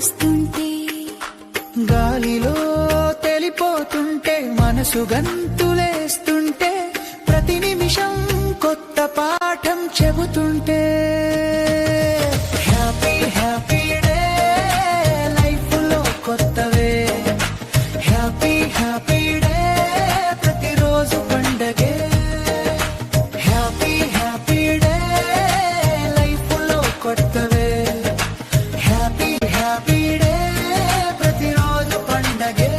వస్తుంటే, గాలిలో తెలిపోతుంటే, మనసు గంతులేస్తుంటే, ప్రతి నిమిషం కొత్త పాఠం చెబుతుంటే, హ్యాపీ హ్యాపీ డే, లైఫ్ లో కొత్తవే, హ్యాపీ హ్యాపీ డే, ప్రతిరోజు పండగే, హ్యాపీ హ్యాపీ డే, లైఫ్ లో కొత్తవే, హ్యాపీ హ్యాపీ డే, ప్రతిరోజు పండగే.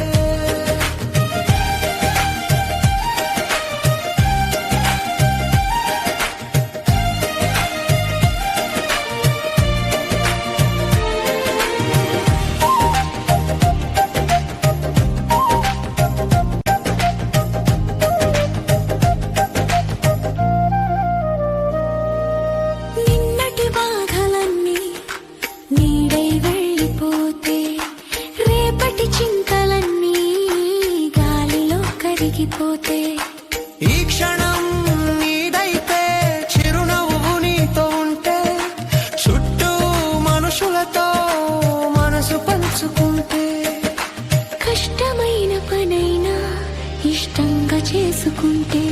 నిన్నటి బాధలన్నీ నీడై వెళ్ళిపోతే, రేపటి చింతలన్నీ గాలిలో కరిగిపోతే, ఈ క్షణం నీదైతే, చిరునవ్వు నీతో ఉంటే, చుట్టూ మనుషులతో మనసు పంచుకుంటే, కష్టమైన పనైనా ఇష్టంగా చేసుకుంటే,